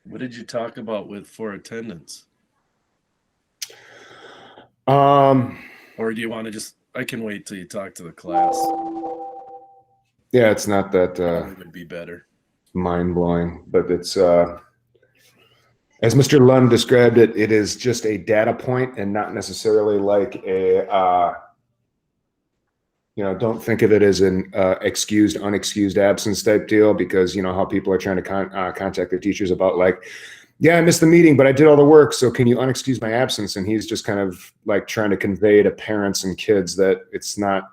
What did you talk about for attendance? Or do you want to just, I can wait till you talk to the class. Yeah, it's not that it would be better. Mind-blowing, but it's as Mr. Lund described it, it is just a data point and not necessarily like a don't think of it as an excused, unexcused absence type deal, because you know how people are trying to contact their teachers about like, yeah, I missed the meeting, but I did all the work, so can you unexcuse my absence? And he's just kind of like trying to convey to parents and kids that it's not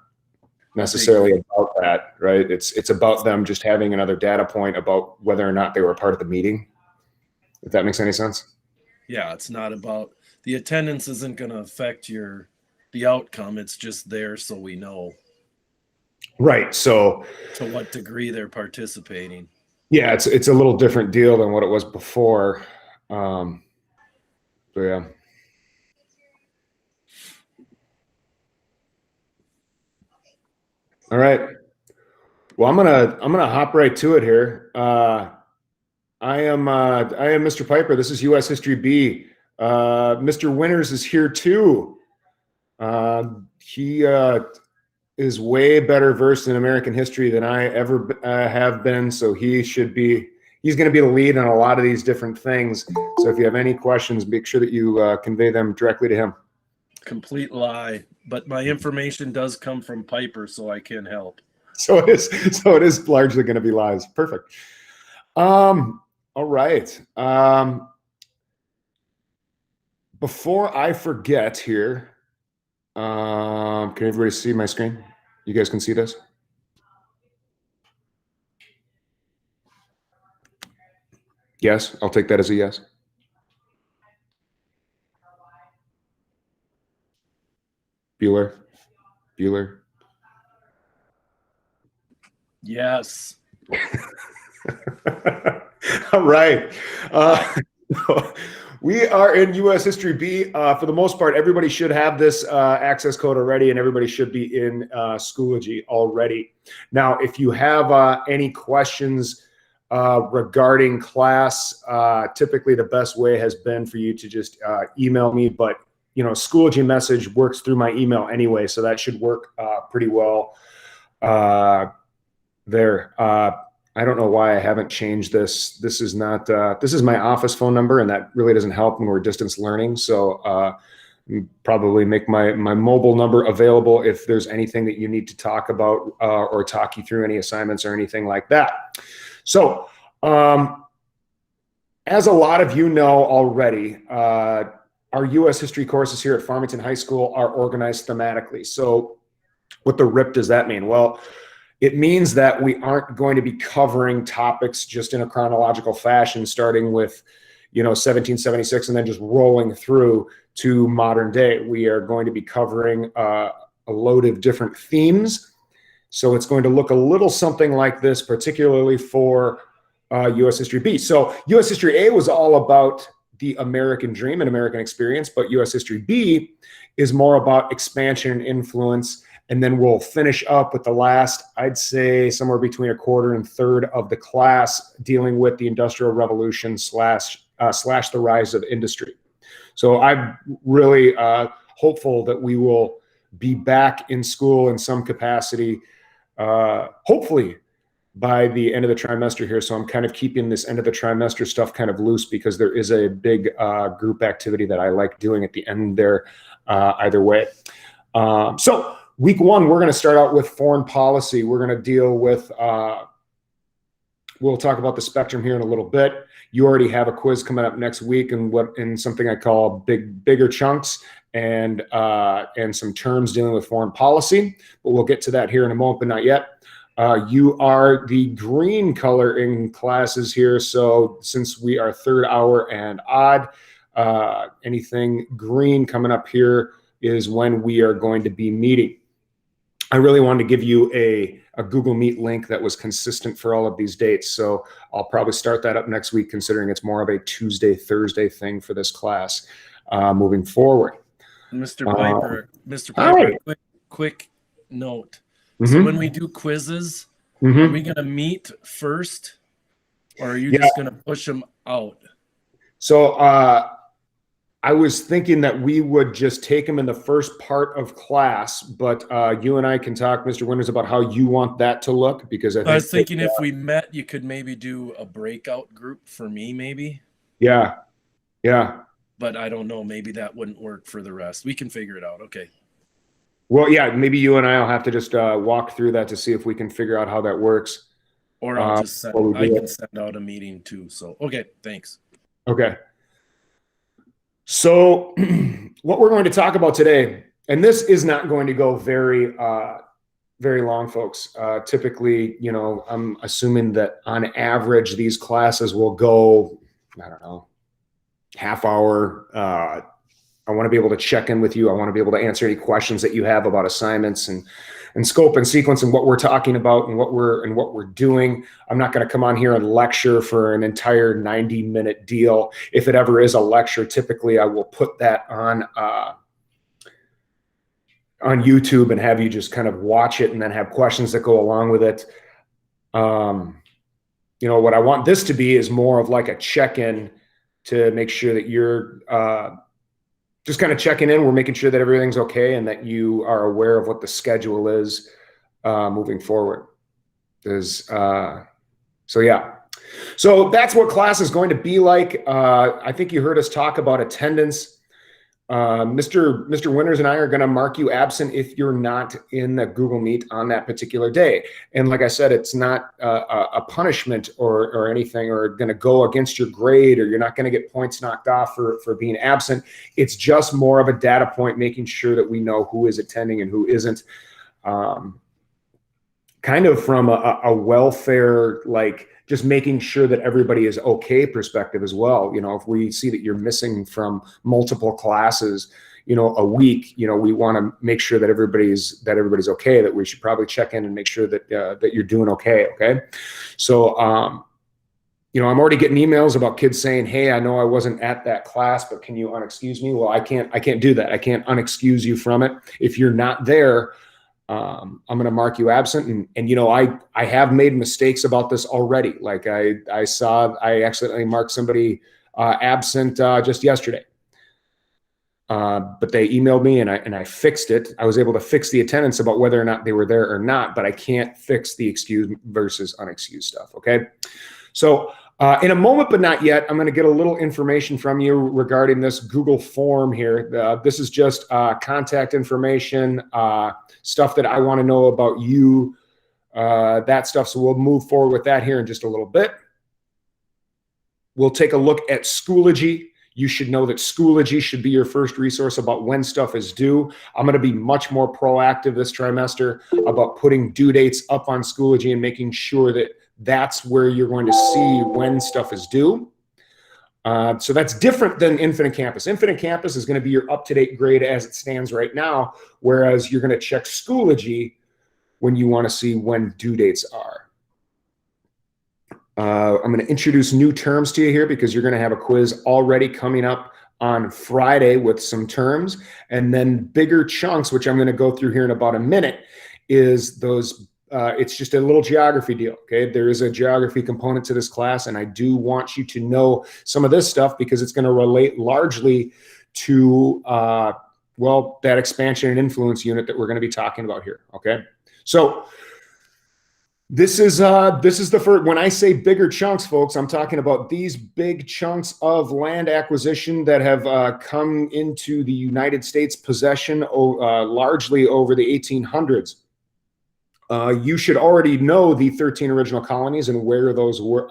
necessarily about that, right? It's about them just having another data point about whether or not they were a part of the meeting, if that makes any sense. Yeah, it's not about, the attendance isn't going to affect the outcome. It's just there so we know. Right. So to what degree they're participating. Yeah, it's a little different deal than what it was before. So yeah. All right. Well, I'm gonna hop right to it here. I am Mr. Pieper. This is U.S. History B. Mr. Winters is here too. He is way better versed in American history than I ever have been. So he's going to be the lead on a lot of these different things. So if you have any questions, make sure that you convey them directly to him. Complete lie, but my information does come from Pieper, so I can help. So it is largely going to be lies. Perfect. All right. Before I forget here, can everybody see my screen? You guys can see this? Yes, I'll take that as a yes. Bueller? Yes. All right. We are in U.S. History B. For the most part, everybody should have this access code already, and everybody should be in Schoology already. Now, if you have any questions regarding class, typically the best way has been for you to just email me, but you know, Schoology message works through my email anyway, so that should work pretty well there. I don't know why I haven't changed this. This is not, this is my office phone number, and that really doesn't help when we're distance learning. So probably make my mobile number available if there's anything that you need to talk about or talk you through any assignments or anything like that. So as a lot of you know already, our U.S. history courses here at Farmington High School are organized thematically. So what the rip does that mean? Well, it means that we aren't going to be covering topics just in a chronological fashion, starting with, 1776 and then just rolling through to modern day. We are going to be covering a load of different themes. So it's going to look a little something like this, particularly for U.S. History B. So U.S. History A was all about the American dream and American experience, but U.S. History B is more about expansion and influence. And then we'll finish up with the last, I'd say somewhere between a quarter and third of the class dealing with the Industrial Revolution slash the rise of industry. So I'm really hopeful that we will be back in school in some capacity, hopefully by the end of the trimester here. So I'm kind of keeping this end of the trimester stuff kind of loose because there is a big group activity that I like doing at the end there either way. So week one, we're going to start out with foreign policy. We're going to deal with, we'll talk about the spectrum here in a little bit. You already have a quiz coming up next week in something I call bigger chunks and some terms dealing with foreign policy, but we'll get to that here in a moment, but not yet. You are the green color in classes here. So since we are third hour and odd, anything green coming up here is when we are going to be meeting. I really wanted to give you a Google Meet link that was consistent for all of these dates. So I'll probably start that up next week, considering it's more of a Tuesday, Thursday thing for this class moving forward. Mr. Pieper, Mr. All Pieper, right. quick note. Mhm. So when we do quizzes, are we going to meet first, or are you just going to push them out? So I was thinking that we would just take them in the first part of class, but you and I can talk, Mr. Winters, about how you want that to look, because I was thinking if we met, you could maybe do a breakout group for me, maybe. Yeah. But I don't know. Maybe that wouldn't work for the rest. We can figure it out. Okay. Well, yeah, maybe you and I will have to just walk through that to see if we can figure out how that works. Or I'll just send, I can send out a meeting too. So, okay, thanks. Okay. So what we're going to talk about today, and this is not going to go very long, folks. Typically, you know, I'm assuming that on average, these classes will go, I don't know, half hour. I want to be able to check in with you. I want to be able to answer any questions that you have about assignments and scope and sequence and what we're talking about and what we're doing. I'm not going to come on here and lecture for an entire 90-minute deal. If it ever is a lecture, typically I will put that on YouTube and have you just kind of watch it and then have questions that go along with it. You know, what I want this to be is more of like a check-in to make sure that you're just kind of checking in. We're making sure that everything's okay and that you are aware of what the schedule is moving forward. So yeah. So that's what class is going to be like. I think you heard us talk about attendance. Mr. Winters and I are going to mark you absent if you're not in the Google Meet on that particular day. And like I said, it's not a punishment or anything, or going to go against your grade, or you're not going to get points knocked off for being absent. It's just more of a data point, making sure that we know who is attending and who isn't. Kind of from a welfare, like just making sure that everybody is okay perspective as well. You know, if we see that you're missing from multiple classes, you know, a week, you know, we want to make sure that everybody's okay, that we should probably check in and make sure that that you're doing okay. Okay. So, you know, I'm already getting emails about kids saying, hey, I know I wasn't at that class, but can you unexcuse me? Well, I can't do that. I can't unexcuse you from it. If you're not there, I'm going to mark you absent. And, you know, I have made mistakes about this already. Like I accidentally marked somebody absent just yesterday. But they emailed me and I fixed it. I was able to fix the attendance about whether or not they were there or not, but I can't fix the excused versus unexcused stuff. Okay. So in a moment, but not yet, I'm going to get a little information from you regarding this Google form here. This is just contact information, stuff that I want to know about you, that stuff. So we'll move forward with that here in just a little bit. We'll take a look at Schoology. You should know that Schoology should be your first resource about when stuff is due. I'm going to be much more proactive this trimester about putting due dates up on Schoology and making sure that that's where you're going to see when stuff is due. So that's different than Infinite Campus. Infinite Campus is going to be your up-to-date grade as it stands right now, whereas you're going to check Schoology when you want to see when due dates are. I'm going to introduce new terms to you here because you're going to have a quiz already coming up on Friday with some terms. And then bigger chunks, which I'm going to go through here in about a minute, is those it's just a little geography deal. Okay. There is a geography component to this class, and I do want you to know some of this stuff because it's going to relate largely to, well, that expansion and influence unit that we're going to be talking about here. Okay. So this is the first, when I say bigger chunks, folks, I'm talking about these big chunks of land acquisition that have come into the United States possession largely over the 1800s. You should already know the 13 original colonies and where those were.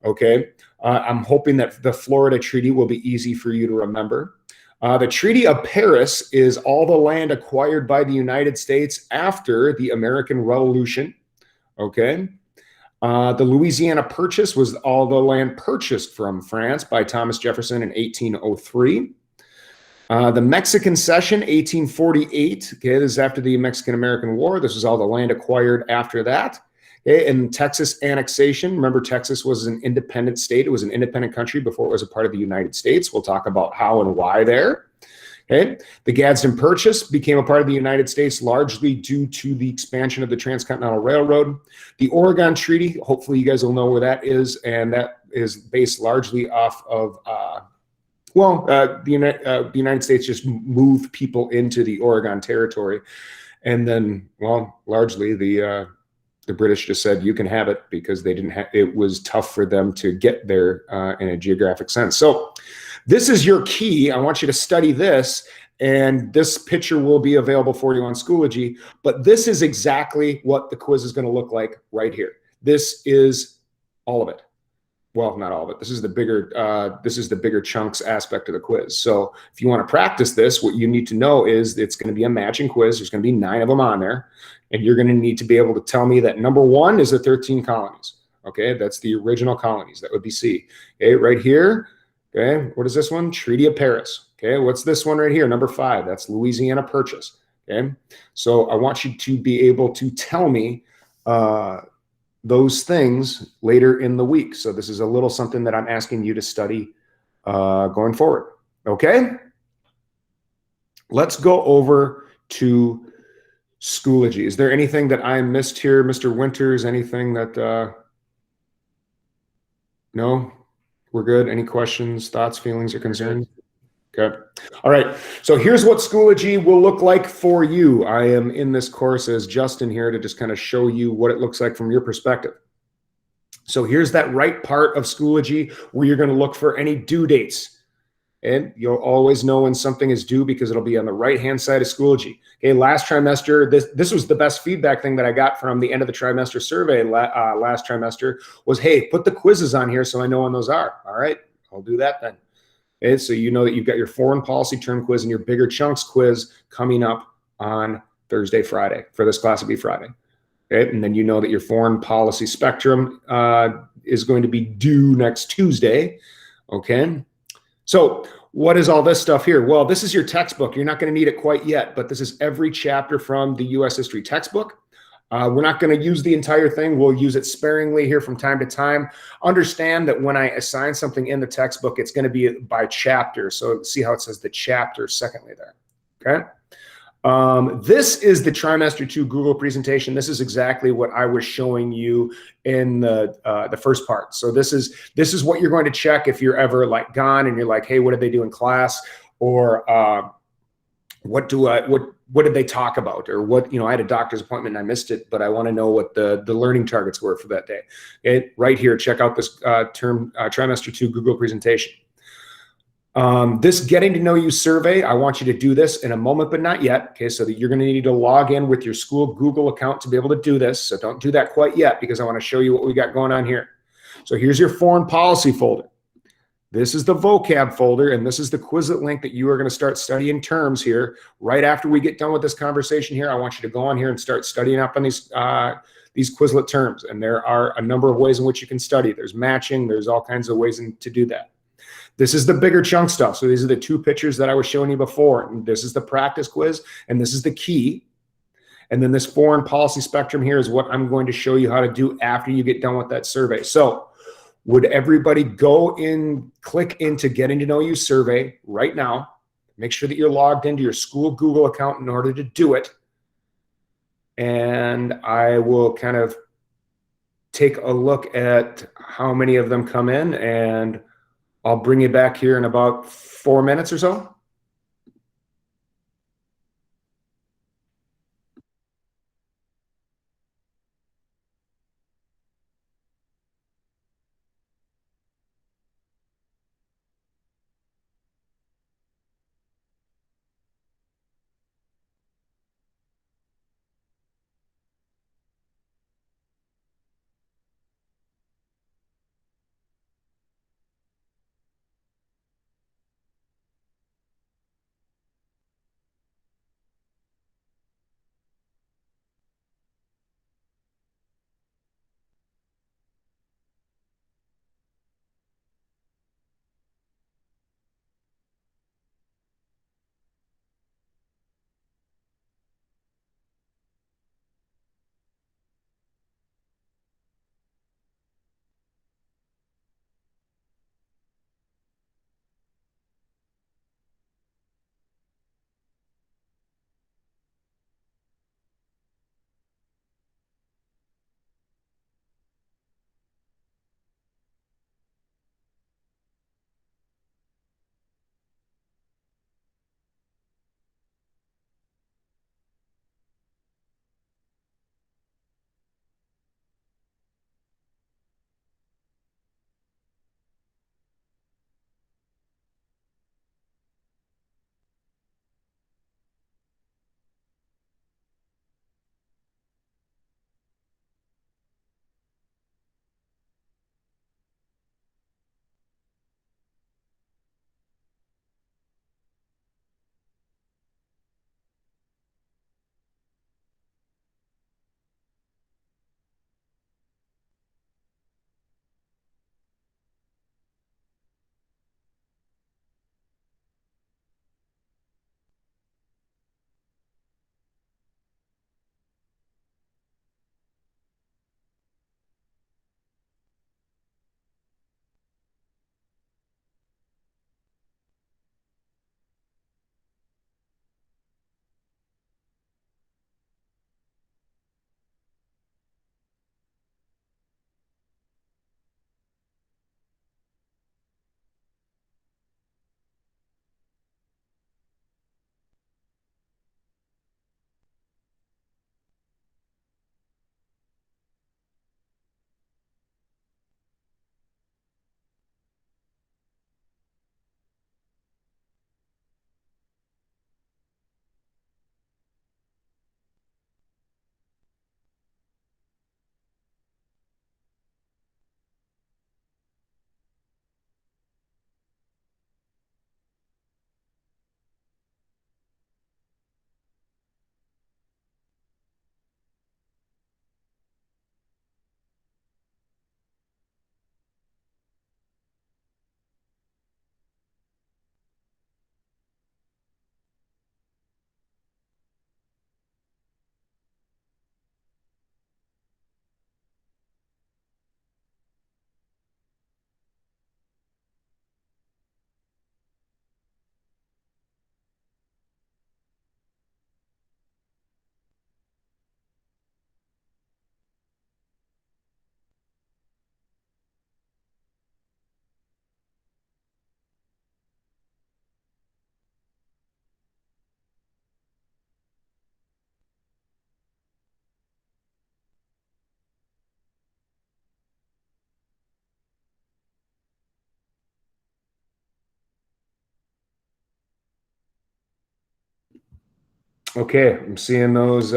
Okay. I'm hoping that the Florida Treaty will be easy for you to remember. The Treaty of Paris is all the land acquired by the United States after the American Revolution. Okay. The Louisiana Purchase was all the land purchased from France by Thomas Jefferson in 1803. The Mexican Cession, 1848. Okay, this is after the Mexican-American War. This is all the land acquired after that. Okay, and Texas annexation. Remember, Texas was an independent state. It was an independent country before it was a part of the United States. We'll talk about how and why there. Okay, the Gadsden Purchase became a part of the United States largely due to the expansion of the Transcontinental Railroad. The Oregon Treaty, hopefully you guys will know where that is, and that is based largely off of the United States just moved people into the Oregon Territory, and then, well, largely the British just said you can have it because they didn't have. It was tough for them to get there in a geographic sense. So, this is your key. I want you to study this, and this picture will be available for you on Schoology. But this is exactly what the quiz is going to look like right here. This is all of it. Well, not all of it. This is the bigger chunks aspect of the quiz. So if you want to practice this, what you need to know is it's going to be a matching quiz. There's going to be 9 of them on there. And you're going to need to be able to tell me that number 1 is the 13 colonies. Okay, that's the original colonies. That would be C. Okay, right here. Okay, what is this one? Treaty of Paris. Okay, what's this one right here? Number 5. That's Louisiana Purchase. Okay, so I want you to be able to tell me those things later in the week. So this is a little something that I'm asking you to study going forward. Okay? Let's go over to Schoology. Is there anything that I missed here, Mr. Winters? Anything that, no? We're good? Any questions, thoughts, feelings, or concerns? Okay. All right. So here's what Schoology will look like for you. I am in this course as Justin here to just kind of show you what it looks like from your perspective. So here's that right part of Schoology where you're going to look for any due dates. And you'll always know when something is due because it'll be on the right-hand side of Schoology. Okay, last trimester, this was the best feedback thing that I got from the end of the trimester survey last trimester was, hey, put the quizzes on here so I know when those are. All right, I'll do that then. Okay, so you know that you've got your foreign policy term quiz and your bigger chunks quiz coming up on Thursday, Friday. For this class, it'll be Friday. Okay, and then you know that your foreign policy spectrum is going to be due next Tuesday. Okay, so what is all this stuff here? Well, this is your textbook. You're not going to need it quite yet, but this is every chapter from the U.S. history textbook. We're not going to use the entire thing. We'll use it sparingly here from time to time. Understand that when I assign something in the textbook, it's going to be by chapter. So see how it says the chapter secondly there. Okay. This is the trimester 2 Google presentation. This is exactly what I was showing you in the first part. So this is what you're going to check if you're ever like gone and you're like, hey, what did they do in class? Or what did they talk about? Or what, I had a doctor's appointment and I missed it, but I want to know what the learning targets were for that day. Okay, right here, check out this trimester 2 Google presentation. This getting to know you survey, I want you to do this in a moment, but not yet. Okay, so that you're going to need to log in with your school Google account to be able to do this. So don't do that quite yet because I want to show you what we got going on here. So here's your foreign policy folder. This is the vocab folder, and this is the Quizlet link that you are going to start studying terms here. Right after we get done with this conversation here, I want you to go on here and start studying up on these Quizlet terms. And there are a number of ways in which you can study. There's matching. There's all kinds of ways to do that. This is the bigger chunk stuff. So these are the 2 pictures that I was showing you before. And this is the practice quiz, and this is the key. And then this foreign policy spectrum here is what I'm going to show you how to do after you get done with that survey. So would everybody go in, click into Getting to Know You survey right now. Make sure that you're logged into your school Google account in order to do it. And I will kind of take a look at how many of them come in, and I'll bring you back here in about 4 minutes or so. Okay, I'm seeing those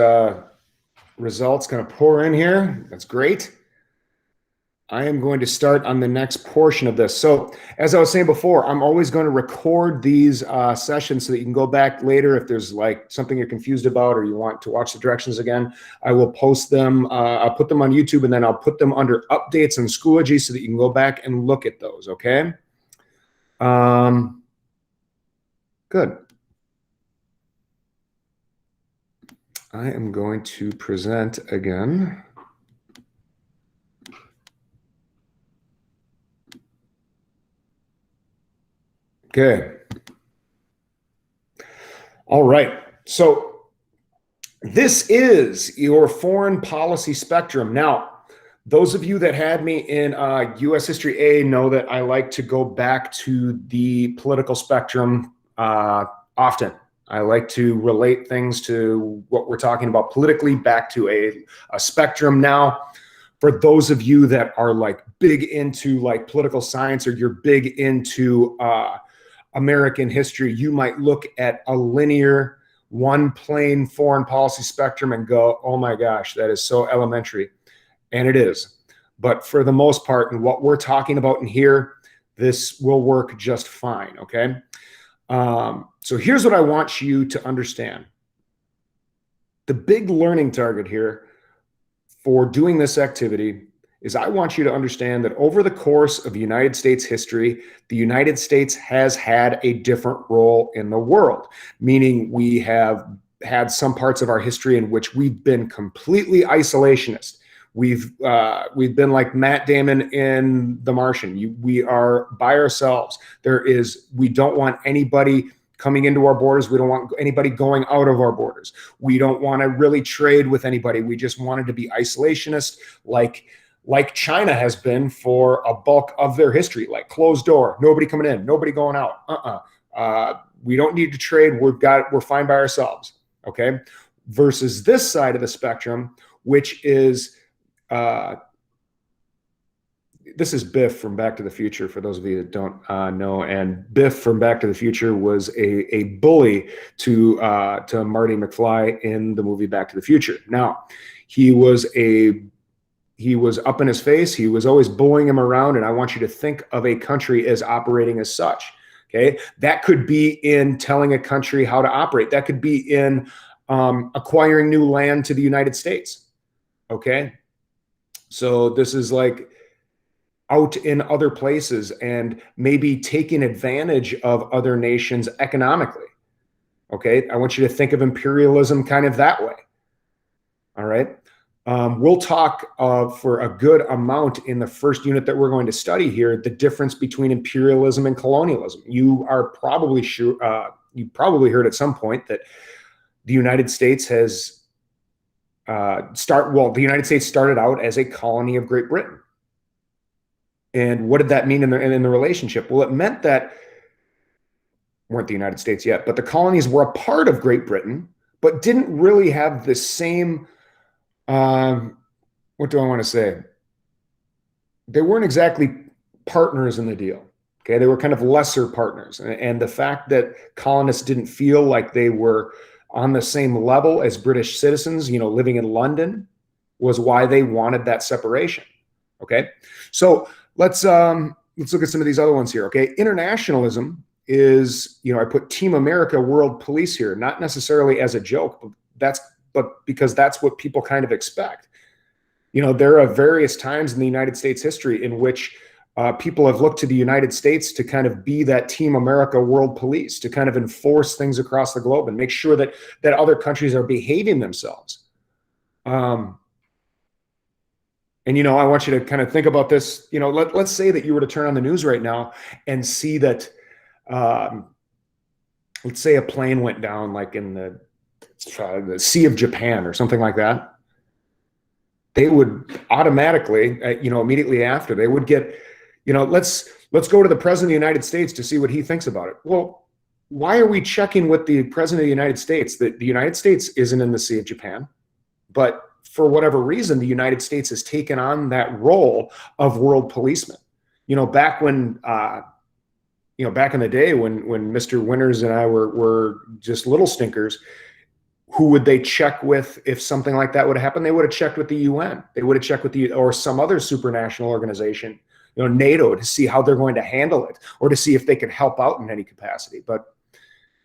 results kind of pour in here. That's great. I am going to start on the next portion of this. So as I was saying before, I'm always going to record these sessions so that you can go back later if there's like something you're confused about or you want to watch the directions again. I will post them. I'll put them on YouTube, and then I'll put them under updates on Schoology so that you can go back and look at those, okay? Good. I am going to present again. Okay. All right. So this is your foreign policy spectrum. Now, those of you that had me in U.S. History A know that I like to go back to the political spectrum often. I like to relate things to what we're talking about politically back to a spectrum. Now, for those of you that are like big into like political science, or you're big into American history, you might look at a linear, one plane foreign policy spectrum and go, oh my gosh, that is so elementary. And it is. But for the most part, and what we're talking about in here, this will work just fine, okay? So here's what I want you to understand. The big learning target here for doing this activity is I want you to understand that over the course of United States history, the United States has had a different role in the world, meaning we have had some parts of our history in which we've been completely isolationist. We've been like Matt Damon in The Martian. We are by ourselves. We don't want anybody coming into our borders. We don't want anybody going out of our borders. We don't want to really trade with anybody. We just wanted to be isolationist, like China has been for a bulk of their history, like closed door, nobody coming in, nobody going out. We don't need to trade. We're fine by ourselves. Okay. Versus this side of the spectrum, which is, this is Biff from Back to the Future, for those of you that don't know. And Biff from Back to the Future was a bully to Marty McFly in the movie Back to the Future. Now, he was up in his face. He was always bullying him around. And I want you to think of a country as operating as such. Okay. That could be in telling a country how to operate. That could be in acquiring new land to the United States. Okay. So this is like out in other places and maybe taking advantage of other nations economically. Okay. I want you to think of imperialism kind of that way. All right. We'll talk for a good amount in the first unit that we're going to study here, the difference between imperialism and colonialism. You are probably sure, you probably heard at some point that the United States has the United States started out as a colony of Great Britain. And what did that mean in the relationship? Well, it meant that weren't the United States yet, but the colonies were a part of Great Britain, but didn't really have the same, what do I want to say? They weren't exactly partners in the deal. Okay. They were kind of lesser partners. And the fact that colonists didn't feel like they were on the same level as British citizens, living in London, was why they wanted that separation. Okay. So let's look at some of these other ones here. Okay. Internationalism is, I put Team America World Police here, not necessarily as a joke, but because that's what people kind of expect. There are various times in the United States history in which people have looked to the United States to kind of be that Team America World Police, to kind of enforce things across the globe and make sure that other countries are behaving themselves. And, I want you to kind of think about this. Let's say that you were to turn on the news right now and see that, let's say a plane went down like in the Sea of Japan or something like that. They would automatically, immediately after, they would get, let's go to the president of the United States to see what he thinks about it. Well, why are we checking with the president of the United States? The United States isn't in the Sea of Japan, but for whatever reason, the United States has taken on that role of world policeman. Back when, back in the day when Mr. Winters and I were just little stinkers, who would they check with if something like that would have happened? They would have checked with the UN. They would have checked with or some other supranational organization, NATO, to see how they're going to handle it, or to see if they can help out in any capacity. But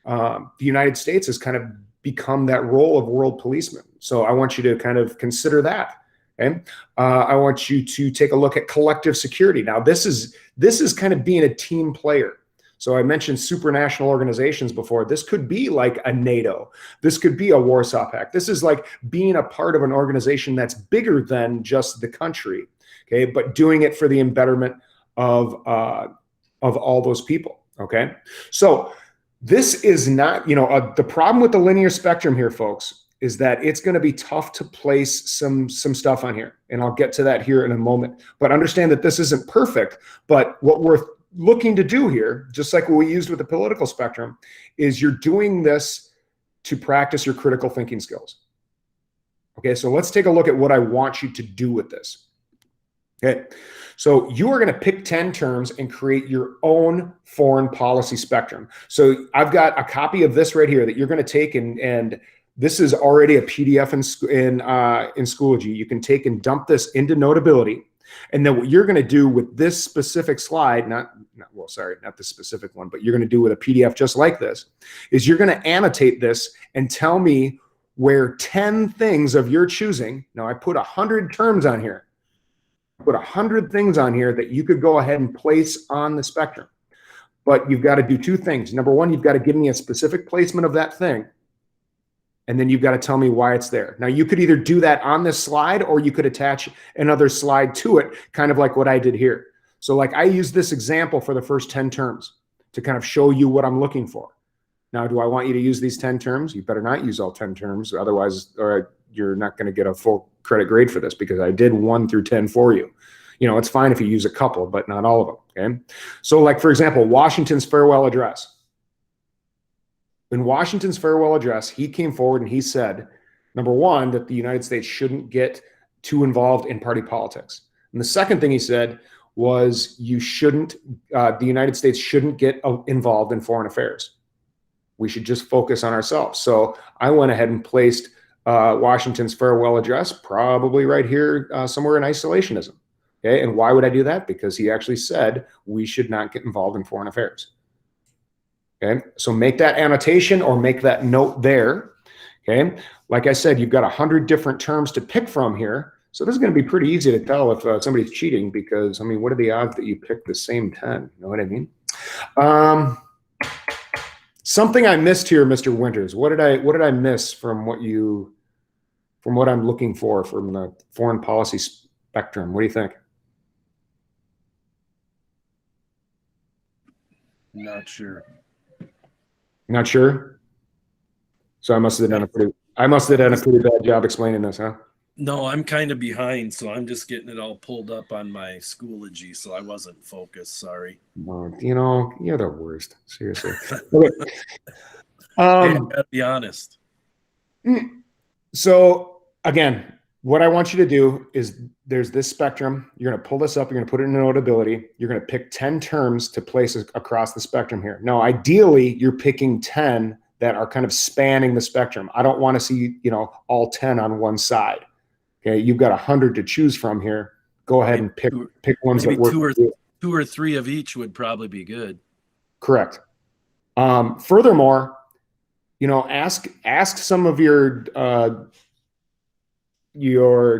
the United States has kind of become that role of world policeman. So I want you to kind of consider that. Okay. I want you to take a look at collective security. Now, this is kind of being a team player. So I mentioned supranational organizations before. This could be like a NATO. This could be a Warsaw Pact. This is like being a part of an organization that's bigger than just the country, okay, but doing it for the betterment of all those people, okay? So this is not, the problem with the linear spectrum here, folks, is that it's going to be tough to place some stuff on here. And I'll get to that here in a moment. But understand that this isn't perfect, but what we're looking to do here, just like what we used with the political spectrum, is you're doing this to practice your critical thinking skills. Okay, so let's take a look at what I want you to do with this. Okay, so you are going to pick 10 terms and create your own foreign policy spectrum. So I've got a copy of this right here that you're going to take, and this is already a PDF in Schoology. You can take and dump this into Notability. And then what you're going to do with this specific slide, not this specific one, but you're going to do with a PDF just like this, is you're going to annotate this and tell me where 10 things of your choosing. Now I put 100 terms on here. I put 100 things on here that you could go ahead and place on the spectrum. But you've got to do two things. Number one, you've got to give me a specific placement of that thing. And then you've got to tell me why it's there. Now, you could either do that on this slide, or you could attach another slide to it, kind of like what I did here. So like I used this example for the first 10 terms to kind of show you what I'm looking for. Now, do I want you to use these 10 terms? You better not use all 10 terms. Otherwise, you're not going to get a full credit grade for this, because I did 1 through 10 for you. It's fine if you use a couple, but not all of them, okay? So like, for example, Washington's farewell address. In Washington's farewell address, he came forward and he said, number one, that the United States shouldn't get too involved in party politics. And the second thing he said was the United States shouldn't get involved in foreign affairs. We should just focus on ourselves. So I went ahead and placed Washington's farewell address probably right here somewhere in isolationism. Okay, and why would I do that? Because he actually said we should not get involved in foreign affairs. Okay, so make that annotation or make that note there. Okay, like I said, you've got 100 different terms to pick from here. So this is going to be pretty easy to tell if somebody's cheating, because, I mean, what are the odds that you pick the same 10? You know what I mean? Something I missed here, Mr. Winters. What did I miss from what I'm looking for from the foreign policy spectrum? What do you think? Not sure. Not sure. So I must have done a pretty bad job explaining this, huh? No, I'm kind of behind, so I'm just getting it all pulled up on my Schoology, so I wasn't focused. Sorry. Well, you're the worst. Seriously. Okay. I gotta be honest. So again, what I want you to do is, there's this spectrum. You're going to pull this up. You're going to put it in Notability. You're going to pick 10 terms to place across the spectrum here. Now, ideally, you're picking 10 that are kind of spanning the spectrum. I don't want to see, all 10 on one side. Okay, you've got 100 to choose from here. Go ahead and pick ones that work. Two or three of each would probably be good. Correct. Furthermore, ask some of your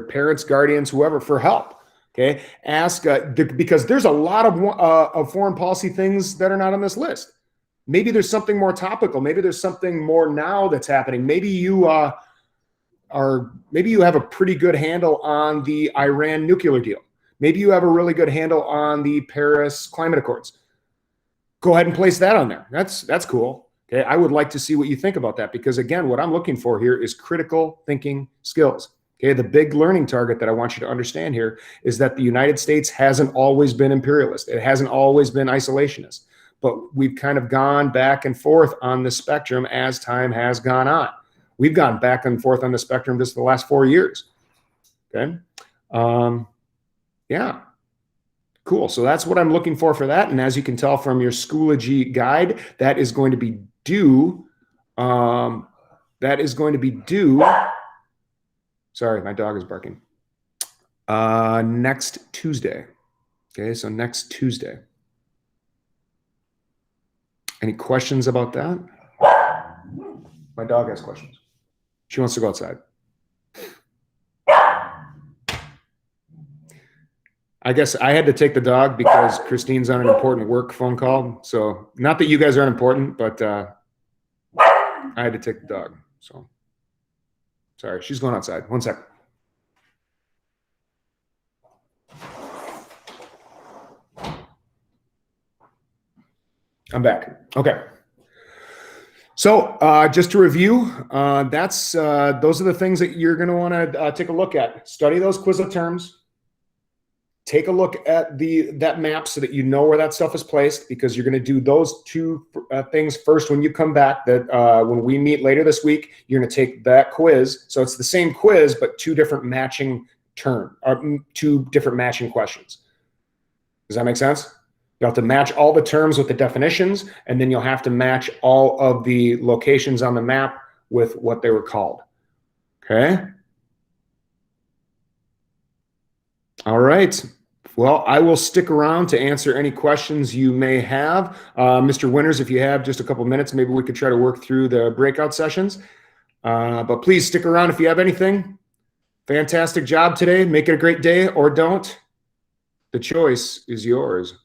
parents, guardians, whoever, for help. Okay, ask because there's a lot of foreign policy things that are not on this list. Maybe there's something more topical. Maybe there's something more now that's happening. Maybe you have a pretty good handle on the Iran nuclear deal. Maybe you have a really good handle on the Paris climate accords. Go ahead and place that on there. That's cool. Okay, I would like to see what you think about that, because again, what I'm looking for here is critical thinking skills. Okay, the big learning target that I want you to understand here is that the United States hasn't always been imperialist. It hasn't always been isolationist, but we've kind of gone back and forth on the spectrum as time has gone on. We've gone back and forth on the spectrum just the last 4 years. Okay, yeah, cool. So that's what I'm looking for that. And as you can tell from your Schoology guide, that is going to be due that is going to be due. Sorry, my dog is barking. Next Tuesday. Okay, so next Tuesday. Any questions about that? My dog has questions. She wants to go outside. I guess I had to take the dog because Christine's on an important work phone call. So not that you guys aren't important, but I had to take the dog. So sorry, she's going outside. One sec. I'm back. Okay. So just to review, those are the things that you're going to want to take a look at. Study those Quizlet terms. Take a look at that map so that you know where that stuff is placed, because you're going to do those two things first when you come back. That when we meet later this week, you're going to take that quiz. So it's the same quiz, but two different matching two different matching questions. Does that make sense? You'll have to match all the terms with the definitions, and then you'll have to match all of the locations on the map with what they were called. Okay? All right. Well, I will stick around to answer any questions you may have. Mr. Winters, if you have just a couple minutes, maybe we could try to work through the breakout sessions. But please stick around if you have anything. Fantastic job today. Make it a great day or don't. The choice is yours.